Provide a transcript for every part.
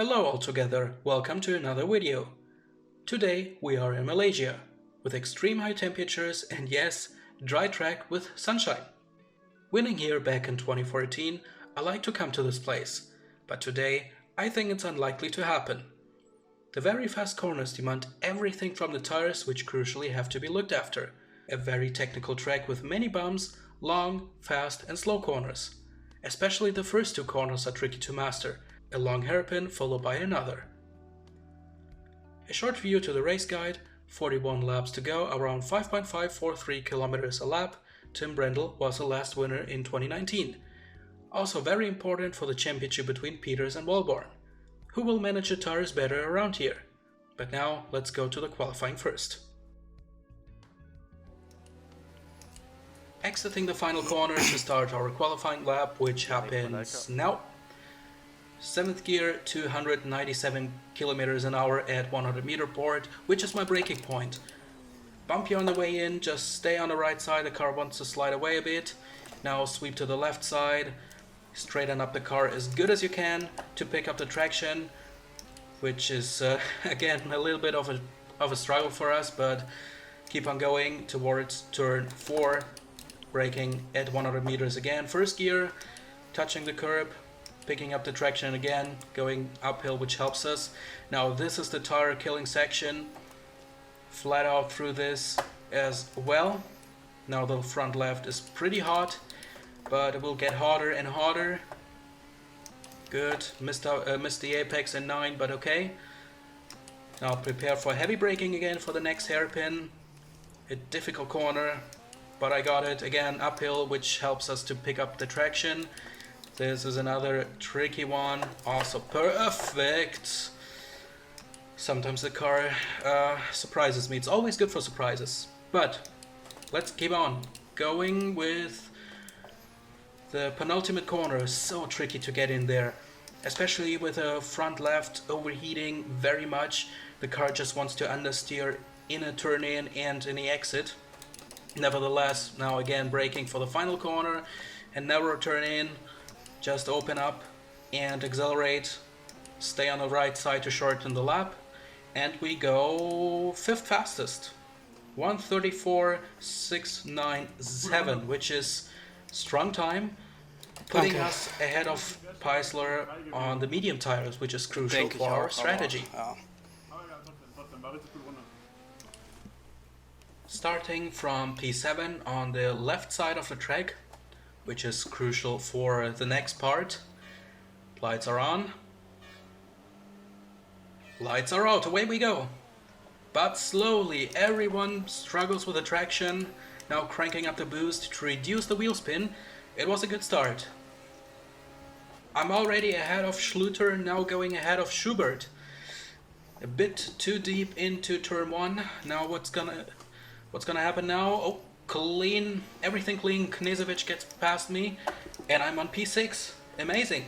Hello all together, welcome to another video. Today we are in Malaysia, with extreme high temperatures and yes, dry track with sunshine. Winning here back in 2014, I like to come to this place, but today I think it's unlikely to happen. The very fast corners demand everything from the tires, which crucially have to be looked after. A very technical track with many bumps, long, fast and slow corners. Especially the first two corners are tricky to master, a long hairpin followed by another. A short view to the race guide, 41 laps to go, around 5.543 kilometers a lap. Tim Brendel was the last winner in 2019. Also very important for the championship between Peters and Walborn. Who will manage the tires better around here? But now let's go to the qualifying first. Exiting the final corner to start our qualifying lap, which happens now. 7th gear, 297 kilometers an hour at 100 meter board, which is my braking point. Bumpy on the way in, just stay on the right side, the car wants to slide away a bit. Now sweep to the left side, straighten up the car as good as you can to pick up the traction, which is again a little bit of a struggle for us, but keep on going towards turn 4. Braking at 100 meters again, first gear, touching the curb, picking up the traction again, going uphill, which helps us. Now this is the tire killing section, flat out through this as well. Now the front left is pretty hot, but it will get hotter and hotter. Good, missed the apex in 9, but okay. Now prepare for heavy braking again for the next hairpin. A difficult corner, but I got it again uphill, which helps us to pick up the traction. This is another tricky one, also perfect. Sometimes the car surprises me. It's always good for surprises. But let's keep on going with the penultimate corner. So tricky to get in there, especially with a front left overheating very much. The car just wants to understeer in a turn in and in the exit. Nevertheless, now again braking for the final corner and narrow turn in, just open up and accelerate, stay on the right side to shorten the lap, and we go 5th fastest, 1:34.697, which is strong time, putting us ahead of Peisler on the medium tires, which is crucial for our strategy. Starting from P7 on the left side of the track, which is crucial for the next part. Lights are on. Lights are out, away we go. But slowly, everyone struggles with the traction. Now cranking up the boost to reduce the wheel spin. It was a good start. I'm already ahead of Schluter, now going ahead of Schubert. A bit too deep into turn 1. Now what's gonna happen now? Oh, clean, everything clean. Knežević gets past me, and I'm on P6. Amazing.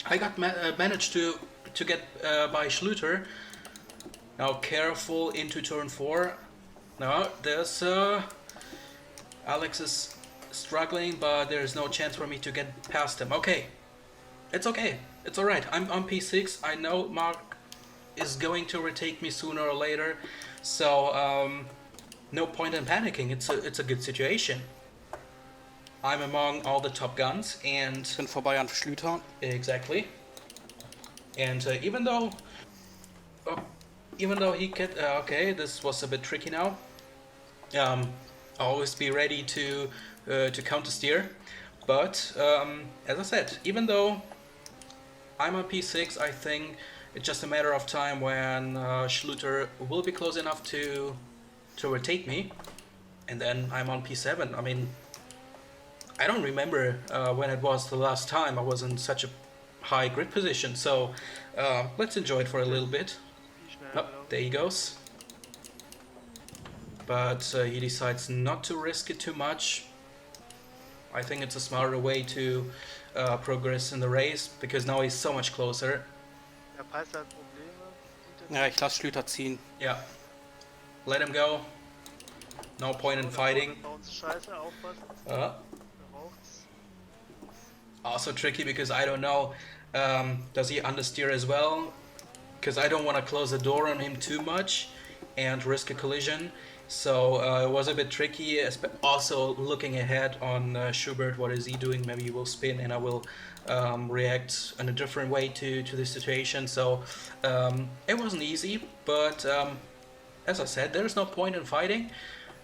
I got managed to get by Schluter. Now careful into turn 4. Now there's Alex is struggling, but there's no chance for me to get past him. Okay, it's okay. It's all right. I'm on P6. I know Mark is going to retake me sooner or later, so no point in panicking. It's a good situation. I'm among all the top guns and Bin vorbei an Schlüter. Exactly. And even though he could okay, this was a bit tricky now. Always be ready to counter steer. But as I said, even though I'm on P6, I think it's just a matter of time when Schluter will be close enough to rotate me, and then I'm on P7. I mean, I don't remember when it was the last time I was in such a high grid position, so let's enjoy it for a little bit. Oh, there he goes. But he decides not to risk it too much. I think it's a smarter way to progress in the race, because now he's so much closer. Ja, ich lasse Schlüter ziehen. Yeah. Let him go. No point in fighting. also tricky because I don't know, does he understeer as well? Because I don't want to close the door on him too much and risk a collision. So it was a bit tricky. Also looking ahead on Schubert, what is he doing? Maybe he will spin and I will react in a different way to the situation. So it wasn't easy, but as I said, there's no point in fighting.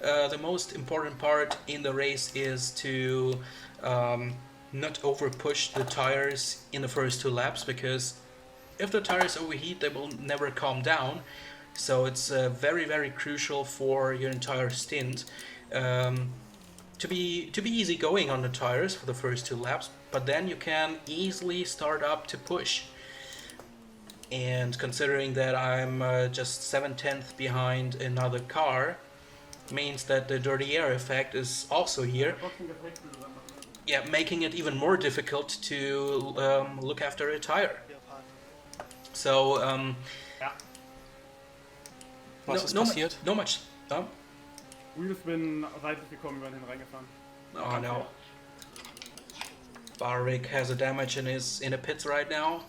The most important part in the race is to not over push the tires in the first 2 laps, because if the tires overheat, they will never calm down. So it's very, very crucial for your entire stint to be easy going on the tires for the first 2 laps, but then you can easily start up to push. And considering that I'm just 7/10 behind another car, means that the dirty air effect is also here. Yeah, making it even more difficult to look after a tire. So Was ist passiert? no much. Wheels bin seitlich gekommen, über den reingefahren. Oh no. Barwick has a damage in the pits right now.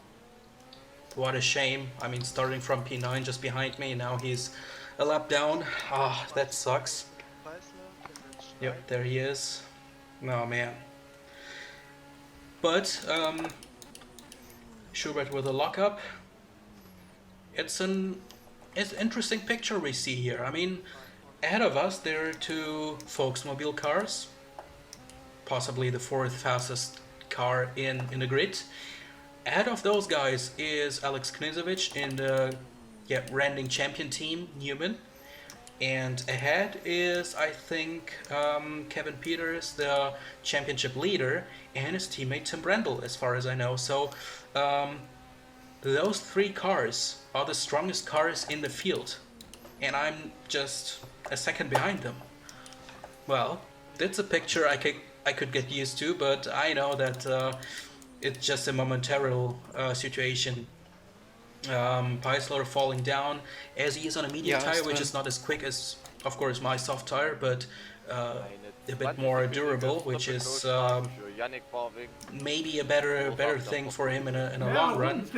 What a shame. I mean, starting from P9 just behind me, now he's a lap down. Ah, that sucks. Yep, there he is. Oh man. But Schubert with a lockup. It's an interesting picture we see here. I mean, ahead of us there are 2 Volksmobil cars, possibly the 4th fastest car in the grid. Ahead of those guys is Alex Knežević in the Randing champion team, Newman. And ahead is, I think, Kevin Peters, the championship leader, and his teammate Tim Brendel, as far as I know. So those 3 cars are the strongest cars in the field, and I'm just a second behind them. Well, that's a picture I could get used to, but I know that it's just a momentary situation. Paisler falling down as he is on a medium tire, which is not as quick as, of course, my soft tire, but a bit more durable, which is maybe a better thing for him in a long run.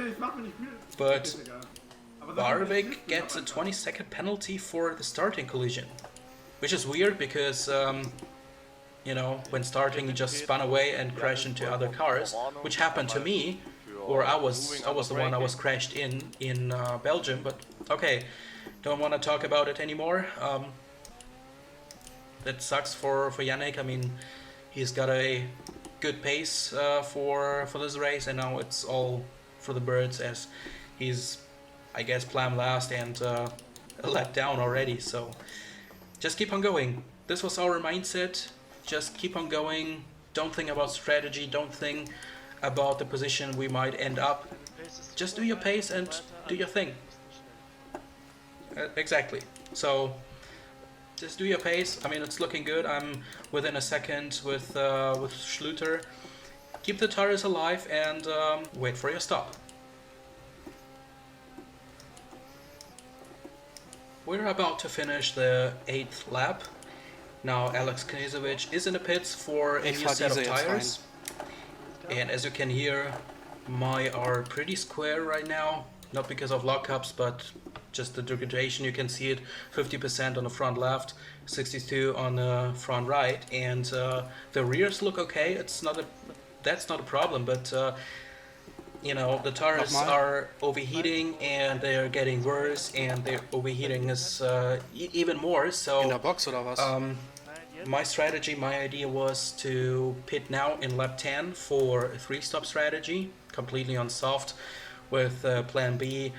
But Barwick gets a 20-second penalty for the starting collision, which is weird because you know, when starting he just spun away and crashed into other cars, which happened to me, or I was the one I was crashed in Belgium. But okay, don't want to talk about it anymore. That sucks for Yannick. I mean, he's got a good pace for this race, and now it's all for the birds as he's, I guess, planned last and a lap down already. So just keep on going. This was our mindset. Just keep on going. Don't think about strategy. Don't think about the position we might end up. Just do your pace and do your thing. Exactly. So just do your pace. I mean, it's looking good. I'm within a second with Schluter. Keep the tires alive and wait for your stop. We're about to finish the 8th lap. Now Alex Knežević is in the pits for a new set of tires. And as you can hear, mine are pretty square right now. Not because of lockups, but just the degradation. You can see it 50% on the front left, 62 on the front right, and the rears look okay. That's not a problem, but you know, the tires are overheating and they are getting worse, and the overheating is even more. So In der Box oder was? my strategy, my idea was to pit now in lap 10 for a 3-stop strategy, completely on soft, with plan B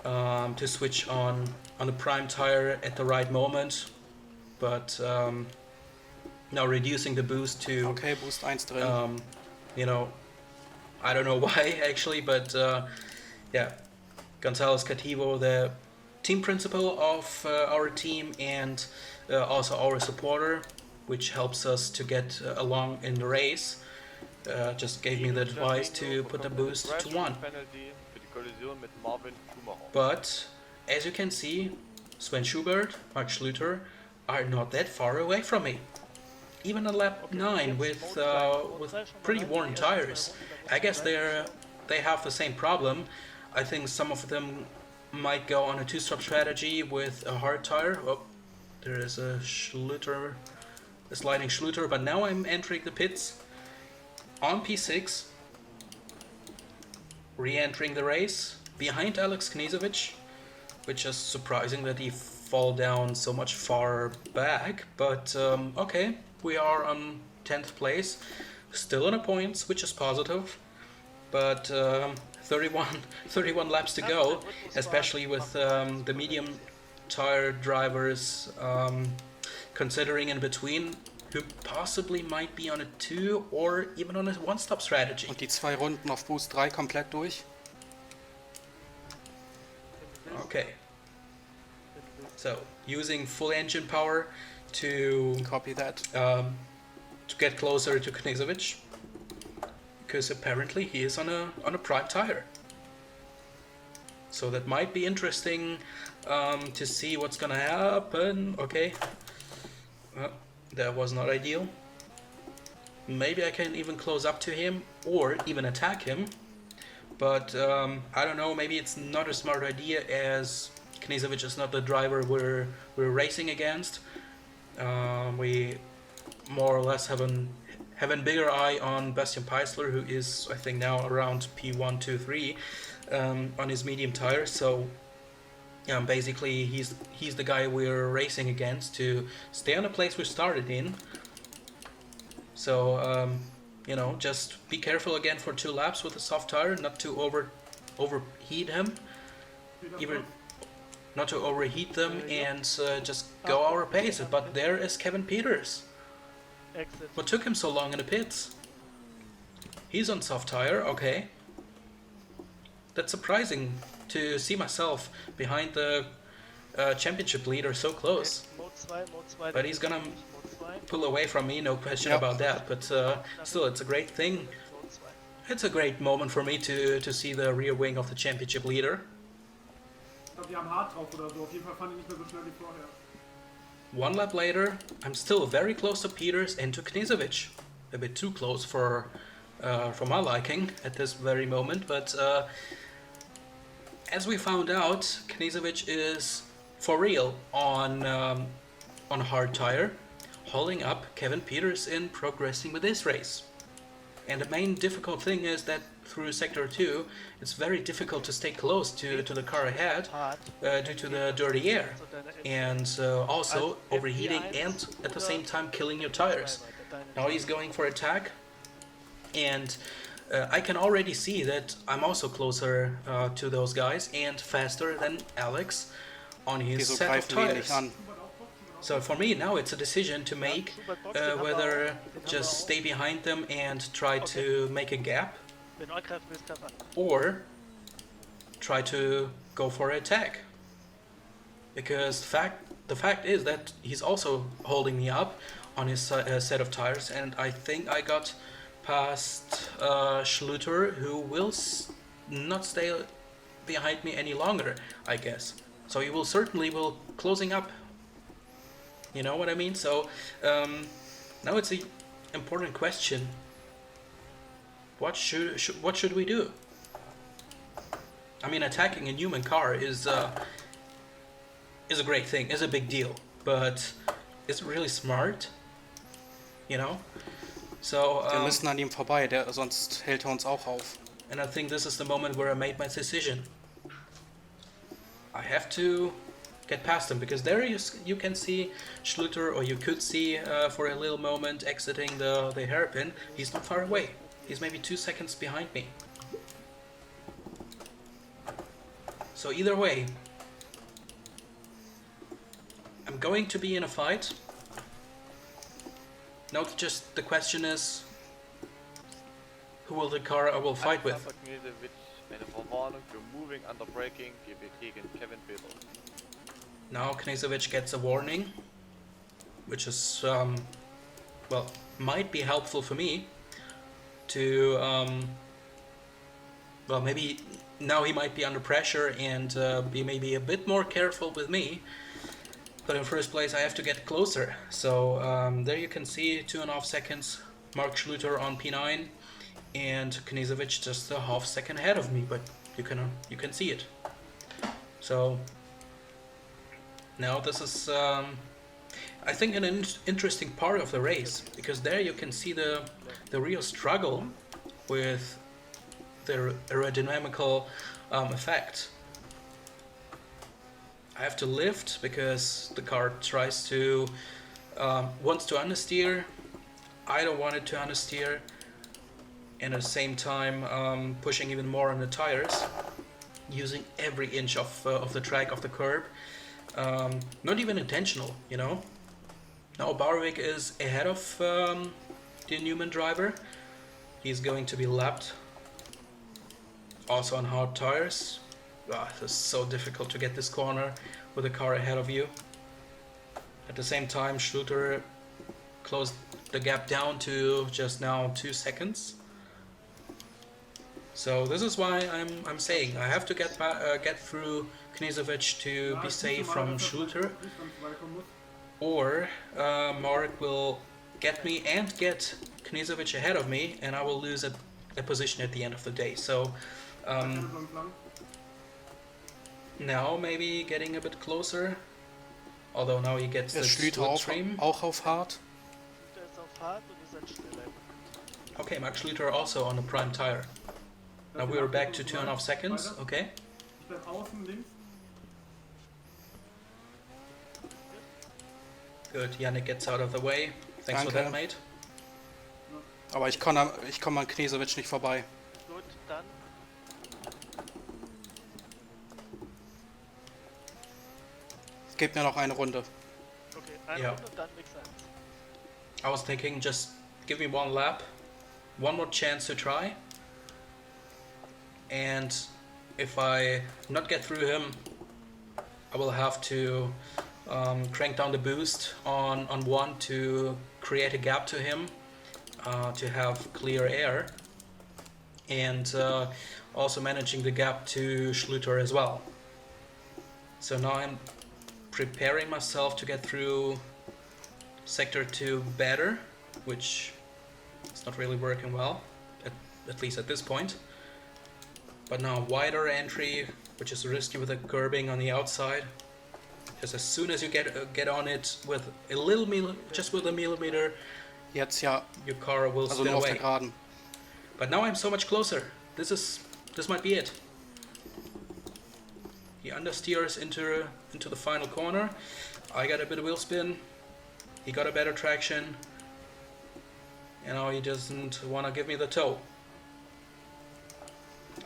to switch on the prime tire at the right moment, but now reducing the boost to Okay, Boost 1 drin. you know, I don't know why actually, but yeah, Gonzalez Cativo, the team principal of our team, and also our supporter, which helps us to get along in the race, just gave me the advice to put the boost to 1. But as you can see, Sven Schubert, Max Schluter are not that far away from me. even on lap 9 with pretty worn tires. I guess they have the same problem. I think some of them might go on a two-stop strategy with a hard tire. Oh, there is a sliding Schluter, but now I'm entering the pits on P6, re-entering the race behind Alex Knežević, which is surprising that he fall down so much far back, but okay, we are on 10th place, still on a points, which is positive, but 31 laps to go, especially with the medium tire drivers considering in between, who possibly might be on a 2 or even on a one-stop strategy. Und die 2 Runden auf Boost 3 komplett durch. Okay. So, using full engine power to Copy that. to get closer to Knežević, because apparently he is on a prime tire. So that might be interesting to see what's gonna happen. Okay, well, that was not ideal. Maybe I can even close up to him or even attack him, but I don't know, maybe it's not a smart idea, as Knežević is not the driver we're racing against. We more or less have a bigger eye on Bastian Peißler, who is, I think, now around P1, 2, 3 on his medium tires. So basically he's the guy we're racing against to stay on the place we started in. So you know, just be careful again for 2 laps with a soft tire, not to overheat him, even not to overheat them, and just go our pace. But there is Kevin Peters. What took him so long in the pits? He's on soft tire, okay. That's surprising to see myself behind the championship leader so close. But he's gonna pull away from me, no question about that. But still, it's a great thing. It's a great moment for me to see the rear wing of the championship leader. Ich glaube, die haben hart drauf oder so. Auf jeden Fall fand ich nicht mehr so schnell wie vorher. 1 lap later, I'm still very close to Peters and to Knežević. A bit too close for my liking at this very moment, but as we found out, Knežević is for real on hard tire, holding up Kevin Peters in progressing with this race. And the main difficult thing is that through Sector 2, it's very difficult to stay close to the car ahead due to the dirty air, and also overheating and at the same time killing your tires. Now he's going for attack, and I can already see that I'm also closer to those guys and faster than Alex on his Wieso set of greifen die ihn tires. nicht an? So for me now it's a decision to make whether just stay behind them and try to make a gap, or try to go for an attack. Because the fact is that he's also holding me up on his set of tires, and I think I got past Schluter, who will not stay behind me any longer, I guess. So he will certainly closing up. You know what I mean? So now it's an important question. What should we do? I mean, attacking a human car is a great thing, is a big deal, but is it really smart? You know? So Wir müssen an ihm vorbei, sonst hält uns auch auf. and I think this is the moment where I made my decision. I have to get past him, because there you can see Schluter, or you could see for a little moment exiting the hairpin. He's not far away. He's maybe 2 seconds behind me. So either way, I'm going to be in a fight. Now just the question is, who will the car I will fight with? Eine Verwarnung für moving under braking gegen Kevin Peters. Now Knežević gets a warning, which is, well, might be helpful for me to, well, maybe now he might be under pressure and be maybe a bit more careful with me. But in first place, I have to get closer. So there you can see 2.5 seconds. Mark Schluter on P9, and Knežević just a half second ahead of me. But you can see it. So now this is, I think, an interesting part of the race, because there you can see the real struggle with the aerodynamical effect. I have to lift because the car tries to wants to understeer. I don't want it to understeer, and at the same time pushing even more on the tires, using every inch of the track, of the curb. Not even intentional, you know. Now Barwig is ahead of the Newman driver. He's going to be lapped. Also on hard tires. It's so difficult to get this corner with a car ahead of you. At the same time, Schluter closed the gap down to just now 2 seconds. So this is why I'm saying I have to get through Knežević to be safe from Schluter, or Mark will get me and get Knežević ahead of me, and I will lose a position at the end of the day. So now maybe getting a bit closer, although now he gets the Ist Schlüter slipstream. auch auf hart? Der ist auf hart und ihr seid schneller. Okay, Mark Schluter also on a prime tire. Now we are back to 2.5 seconds. Okay. Ich bleib außen links. Good. Yannick gets out of the way. Thanks for Danke. that, mate. Aber ich komme an Knežević nicht vorbei. Gut, dann Gebt mir noch eine Runde. okay, eine Ja. Runde und dann Mix 1. I was thinking just give me one lap, one more chance to try. And if I not get through him, I will have to crank down the boost on 1 to create a gap to him, to have clear air, and also managing the gap to Schluter as well. So now I'm preparing myself to get through sector 2 better, which is not really working well, at least at this point. But now wider entry, which is risky with the curbing on the outside. Because as soon as you get on it with a little just with a millimeter, Jetzt ja, your car will also spin nur auf der away. Geraden. But now I'm so much closer. This might be it. He understeers into the final corner. I got a bit of wheel spin. He got a better traction. And now he doesn't want to give me the toe.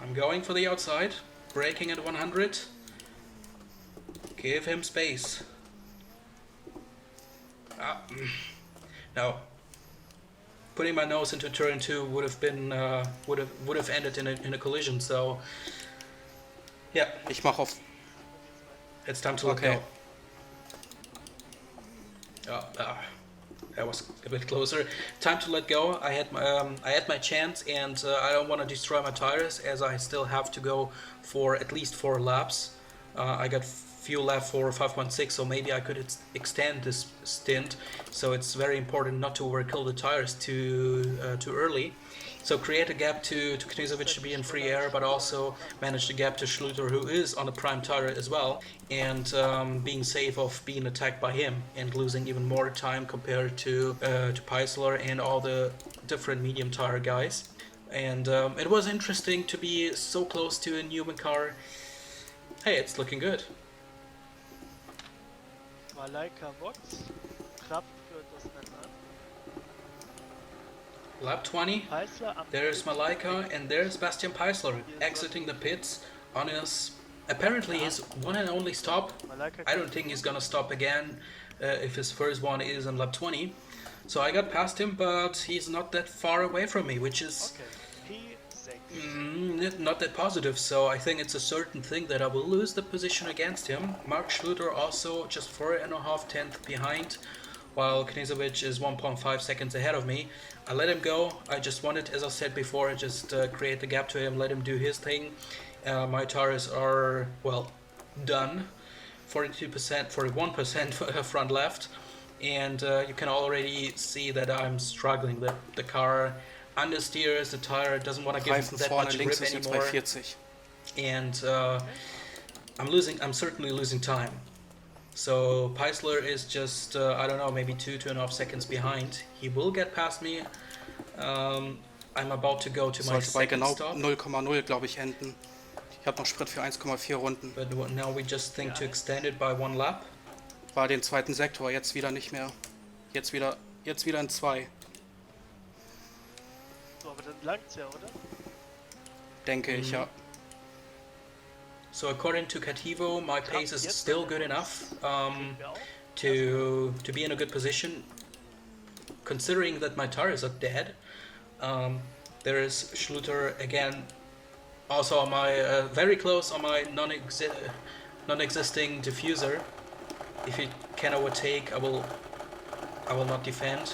I'm going for the outside, braking at 100. Give him space. Now, putting my nose into turn 2 would have been would have ended in a collision. So, yeah, Ich mache auf. it's time to let Okay. go. That was a bit closer. Time to let go. I had my chance, and I don't want to destroy my tires, as I still have to go for at least 4 laps. I got fuel left for 5.6, so maybe I could extend this stint. So it's very important not to overkill the tires too early. So create a gap to Knežević to be in free air, but also manage the gap to Schluter, who is on a prime tire as well, and being safe of being attacked by him and losing even more time compared to Peisler and all the different medium tire guys. And it was interesting to be so close to a Newman car. Hey, it's looking good. Malaika Vox, Kraft führt das Rennen an. Lap 20. Peisler am There's Malaika and there's Bastian Peisler exiting the pits on his apparently his one and only stop. Malaika I don't think he's gonna stop again if his first one is on lap 20. So I got past him, but he's not that far away from me, which is Okay, P6. not that positive. So I think it's a certain thing that I will lose the position against him. Mark Schluter also just 4.5 tenths behind, while Knežević is 1.5 seconds ahead of me. I let him go. I just wanted, as I said before, just create the gap to him, let him do his thing. My tires are, well, done. 42%, 41% front left, and you can already see that I'm struggling. The car understeers, the tire doesn't want to give Reifen that vorne much links grip ist jetzt bei anymore, 40. and I'm certainly losing time. So Peisler is just, I don't know, maybe 2.5 seconds behind. He will get past me. I'm about to go to my Sollte bei second genau stop. 0,0 glaube ich enden. Ich habe noch Sprit für 1,4 Runden. But now we just think to extend it by 1 lap. War den zweiten Sektor, jetzt wieder nicht mehr. Jetzt wieder in 2, So, aber dann langt's ja, oder? denke ich, ja. So according to Cativo, my pace is jetzt still bei good der enough Ja auch. to be in a good position, considering that my tires are dead. There is Schluter again, also on my very close on my non-existing diffuser. If he can overtake, I will not defend.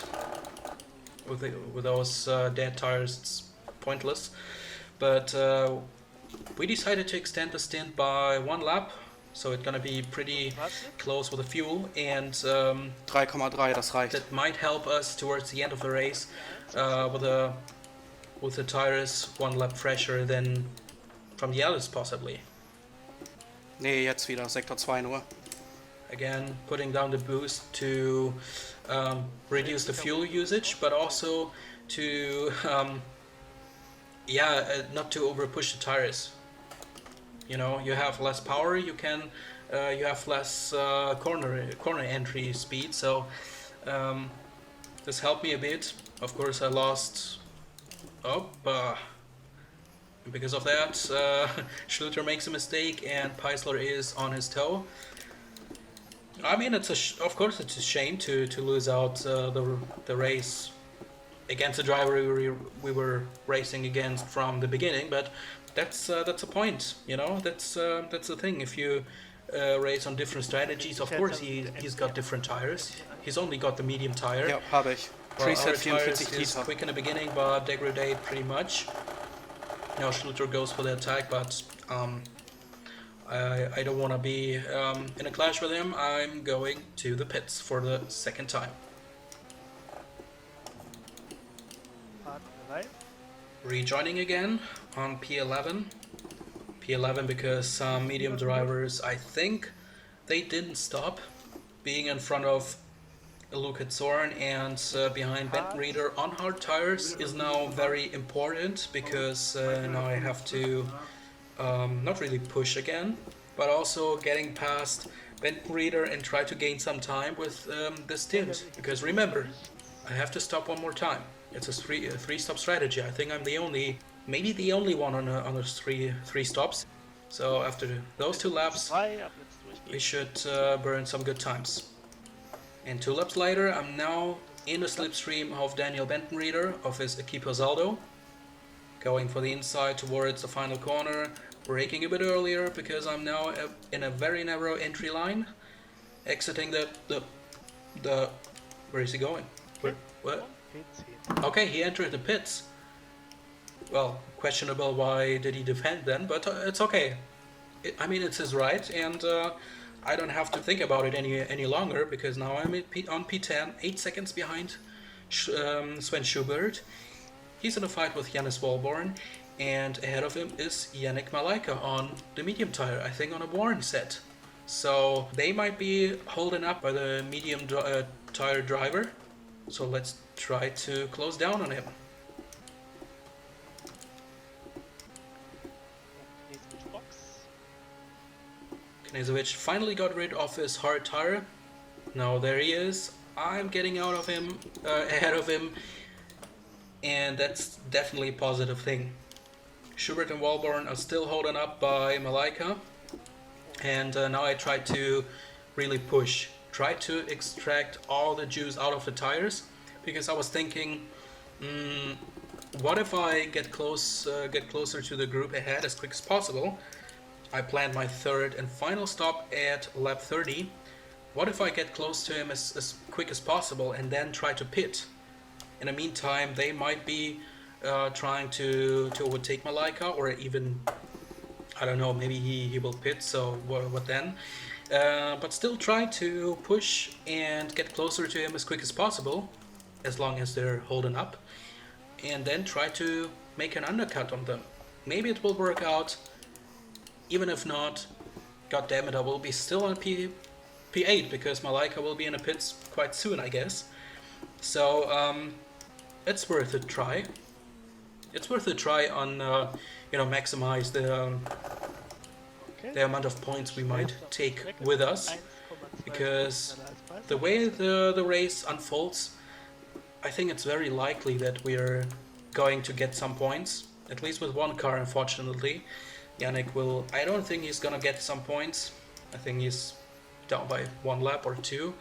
With those dead tires, it's pointless. But we decided to extend the stint by 1 lap, so it's gonna be pretty close with the fuel, and 3,3, das reicht. that might help us towards the end of the race with the tires 1 lap fresher than from the others possibly. Nee, jetzt wieder, Sektor 2 nur. Again, putting down the boost to reduce the fuel usage, but also to not to over push the tires. You know, you have less power, you have less corner entry speed, so this helped me a bit. Of course, I lost. Because of that, Schluter makes a mistake and Peisler is on his toe. I mean, of course it's a shame to lose out the race against the driver we were racing against from the beginning, but that's a point, you know. That's the thing. If you race on different strategies, of course he's got different tires. He's only got the medium tire. Ja, habe ich. Well, our Preset tires 44 is Liter. quick in the beginning, but degrade pretty much. Now Schluter goes for the attack, but I don't want to be in a clash with him. I'm going to the pits for the second time. Fahren wir rein. Rejoining again on P11. P11 because some medium drivers, I think, they didn't stop. Being in front of Luke Zorn and behind Benton Reader on hard tires is now very important because now I have to not really push again, but also getting past Benton Reader and try to gain some time with this stint. Because remember, I have to stop one more time. It's a three-stop strategy. I think I'm maybe the only one on those three stops. So after those 2 laps, 2, ab jetzt durchgehen. we should burn some good times. And 2 laps later, I'm now in the slipstream of Daniel Benton Reader of his Equipo Zaldo, going for the inside towards the final corner, braking a bit earlier because I'm now in a very narrow entry line, exiting the where is he going? What? P10. Okay, he entered the pits. Well, questionable why did he defend then, but it's okay. I mean, it's his right, and I don't have to think about it any longer because now I'm on P10, 8 seconds behind Sven Schubert. He's in a fight with Jannis Walborn, and ahead of him is Yannick Malaika on the medium tire, I think on a Warren set. So they might be holding up by the medium tire driver. So let's try to close down on him. Nächste Box. Knezovic finally got rid of his hard tire. Now there he is. I'm getting out of him, ahead of him, and that's definitely a positive thing. Schubert and Walborn are still holding up by Malaika, and now I try to really push, try to extract all the juice out of the tires, because I was thinking, what if I get closer to the group ahead as quick as possible? I planned my 3rd and final stop at lap 30. What if I get close to him as quick as possible and then try to pit? In the meantime, they might be trying to overtake Malaika, or even, I don't know, maybe he will pit, so what then? But still try to push and get closer to him as quick as possible, as long as they're holding up, and then try to make an undercut on them. Maybe it will work out. Even if not, god damn it, I will be still on P8 because Malaika will be in the pits quite soon, I guess. So it's worth a try. It's worth a try on maximize the amount of points we might take with us, because the way the race unfolds, I think it's very likely that we are going to get some points, at least with one car, unfortunately. Yannick will, I don't think he's gonna get some points. I think he's down by 1 lap or 2.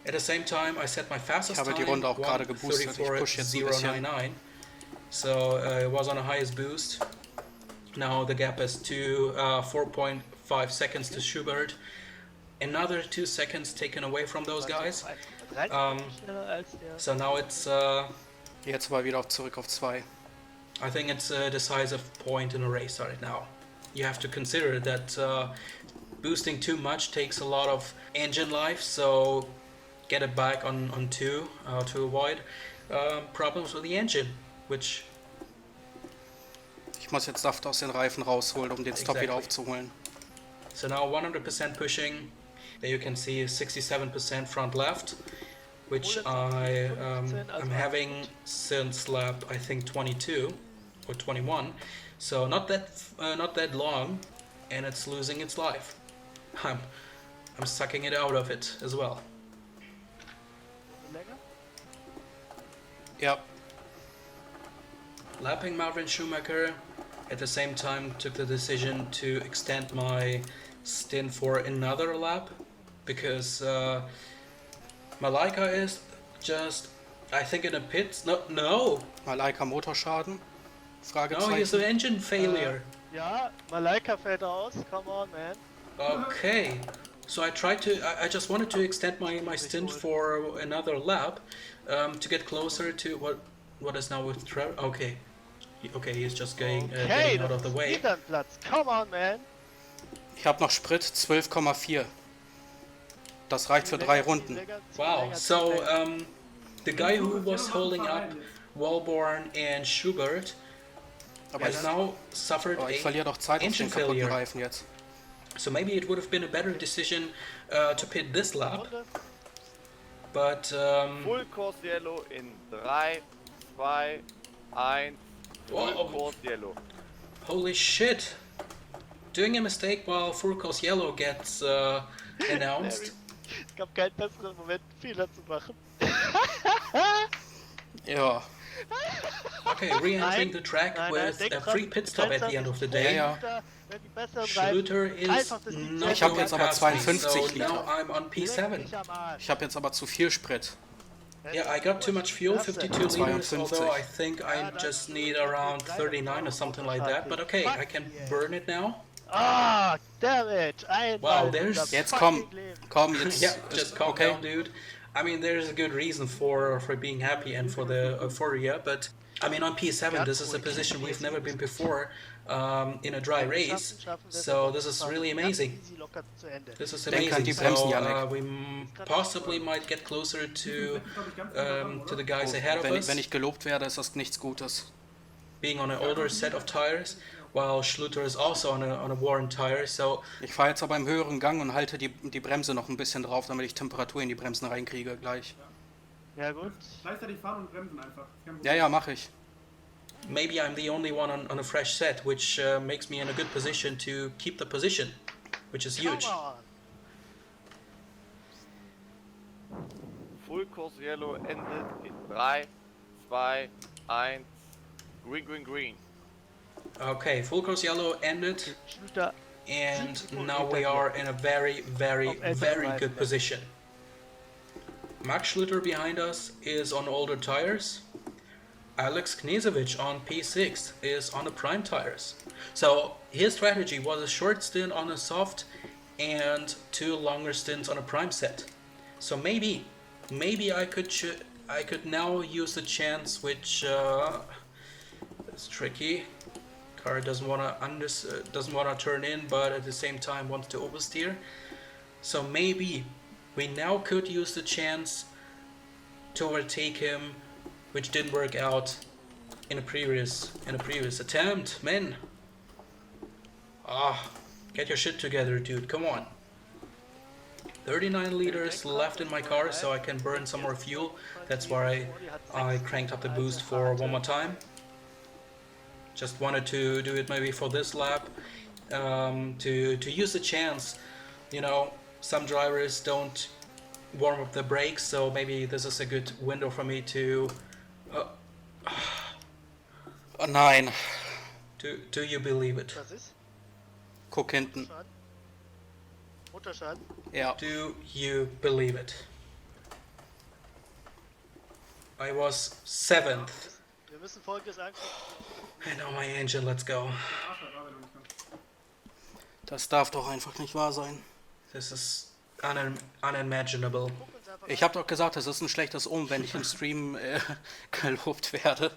At the same time, I set my fastest Ich habe die time, Runde auch gerade geboostet. Ich push jetzt ein bisschen. 1:34.099. So it was on the highest boost. Now the gap is to 4.5 seconds to Schubert. Another 2 seconds taken away from those guys. So now it's Jetzt aber wieder zurück auf 2. I think it's a decisive point in a race right now. You have to consider that boosting too much takes a lot of engine life, so get it back on 2 to avoid problems with the engine, which... Ich muss jetzt Saft aus den Reifen rausholen, um den Stop wieder aufzuholen. So now 100% pushing. There you can see 67% front left, which I'm having since lap I think 22 or 21. So not that long, and it's losing its life. I'm sucking it out of it as well. Ja. Lapping Marvin Schumacher, at the same time took the decision to extend my stint for another lap, because Malaika is just, I think, in the pits. No, Malaika Motorschaden? no, he's an engine failure. Ja, Malaika fällt aus. Come on, man. Okay, so I just wanted to extend my stint for another lap to get closer to what is now with Trevor. Okay, he's just getting out of the way. Platz. Come on, man. Ich habe noch Sprit, 12,4. Das reicht für 3 Runden. Wow, so the guy who was holding up Walborn and Schubert has now suffered Aber ich verliere doch Zeit auf engine den kaputten failure. Reifen jetzt. So maybe it would have been a better decision to pit this lap, but Full course yellow in 3, 2, 1. Full course yellow. holy shit! Doing a mistake while full course yellow gets announced. Es gab keinen besseren Moment, Fehler zu machen. Ja. Okay, re-entering the track with a free pit stop at the end of the day. Ja. Schluter is not Ich hab going jetzt aber past me, 52 so Liter. now I'm on P7. Ich habe jetzt aber zu viel Sprit. Yeah, I got too much fuel, 52 liters, 52. although I think I just need around 39 or something like that. But okay, I can burn it now. Ah, damn it! Wow, there's... Jetzt komm, jetzt. Yeah, just calm okay. down, dude. I mean, there's a good reason for being happy and for the euphoria, but I mean, on P7, this is a position we've never been before in a dry race, so this is really amazing. This is Denk an die amazing. Bremsen, So Yannick. we possibly might get closer to the guys ahead of us, Wenn ich gelobt werde, ist das nichts Gutes. being on an older set of tires, while Schluter is also on a worn tire. So Ich fahre jetzt aber im höheren Gang und halte die Bremse noch ein bisschen drauf, damit ich Temperatur in die Bremsen reinkriege gleich. Ja gut. Gleichzeitig fahren und bremsen einfach. Kein Problem. Ja, ja, mache ich. maybe I'm the only one on a fresh set, which makes me in a good position to keep the position, which is huge. Come on. Full course yellow ended in 3, 2, 1. Green, green, green. Okay, full course yellow ended, Schluter. and now we are in a very, very, very good position. Max Schluter behind us is on older tires. Alex Knezovic on P6 is on the prime tires. So his strategy was a short stint on a soft and 2 longer stints on a prime set. So maybe I could now use the chance, which is tricky. Car doesn't want to turn in, but at the same time wants to oversteer. So maybe we now could use the chance to overtake him, which didn't work out in a previous attempt. Man, get your shit together, dude. Come on. 39 liters left in my car, so I can burn some more fuel. That's why I cranked up the boost for one more time. Just wanted to do it maybe for this lap, to use the chance. You know, some drivers don't warm up the brakes, so maybe this is a good window for me to... Oh nein. Do you believe it? Was ist? Guck hinten. Schaden? Motorschaden? Ja. Do you believe it? I was 7th. Wir müssen folgendes angucken. I know my engine, let's go. Arschloch war der noch nicht mehr. Das darf doch einfach nicht wahr sein. This is unimaginable. Gucken uns einfach Ich habe doch gesagt, das ist ein schlechtes Omen, wenn ich im Stream gelobt werde.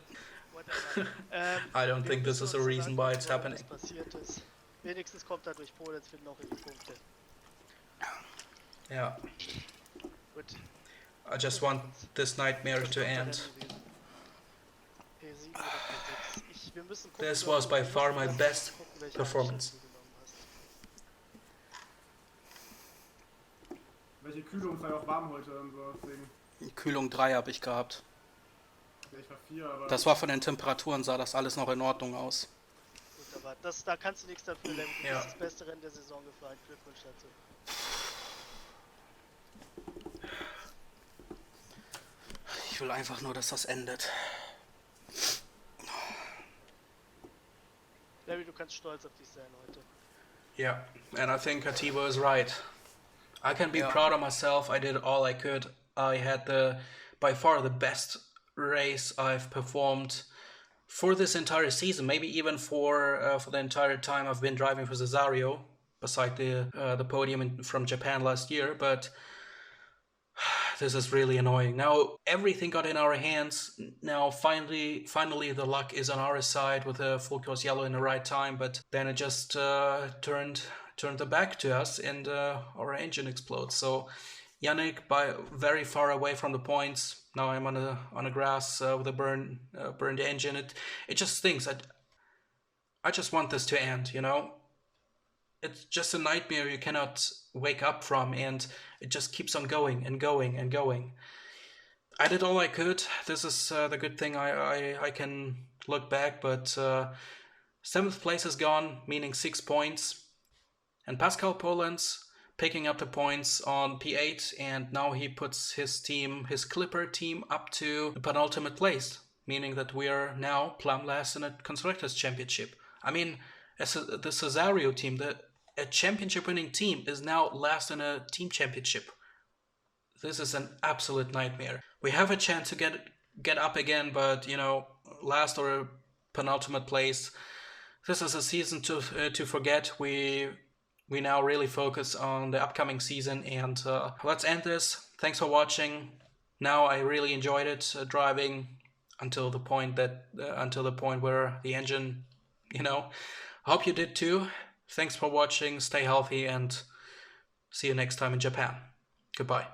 I don't think this is a reason why it's happening. Was passiert ist. Wenigstens kommt er durch Polenz Finn noch in die Punkte. Yeah, Gut. I just want this nightmare to end. P7 oder P6. Wir müssen gucken, This was by far my best welche performance. Einstellung du genommen hast. Welche Kühlung sei auch warm heute und so, deswegen. Kühlung 3 habe ich gehabt. Ja, ich war 4, aber. Das war von den Temperaturen, sah das alles noch in Ordnung aus. Gut, aber da kannst du nichts dafür lernen. Du Ja. bist das beste Rennen der Saison gefahren. Glückwunsch dazu. Ich will einfach nur, dass das endet. Larry, du kannst stolz auf dich sein heute. Yeah, and I think Ativo is right. I can be Yeah. proud of myself. I did all I could. I had by far the best race I've performed for this entire season. Maybe even for the entire time I've been driving for Cesario, beside the podium from Japan last year. But this is really annoying. Now everything got in our hands. Now finally the luck is on our side with a full course yellow in the right time. But then it just turned the back to us, and our engine explodes. So Yannick by very far away from the points. Now I'm on a grass with a burned engine. It just stinks. I just want this to end. You know, it's just a nightmare you cannot wake up from, and it just keeps on going and going and going. I did all I could. This is the good thing I can look back, but 7th place is gone, meaning 6 points. And Pascal Polenz picking up the points on P8, and now he puts his Clipper team, up to the penultimate place, meaning that we are now plumb last in a Constructors' Championship. I mean, the Cesario team, a championship-winning team, is now last in a team championship. This is an absolute nightmare. We have a chance to get up again, but you know, last or penultimate place. This is a season to forget. We now really focus on the upcoming season, and let's end this. Thanks for watching. Now I really enjoyed it driving until the point where the engine, you know. Hope you did too. Thanks for watching. Stay healthy, and see you next time in Japan. Goodbye.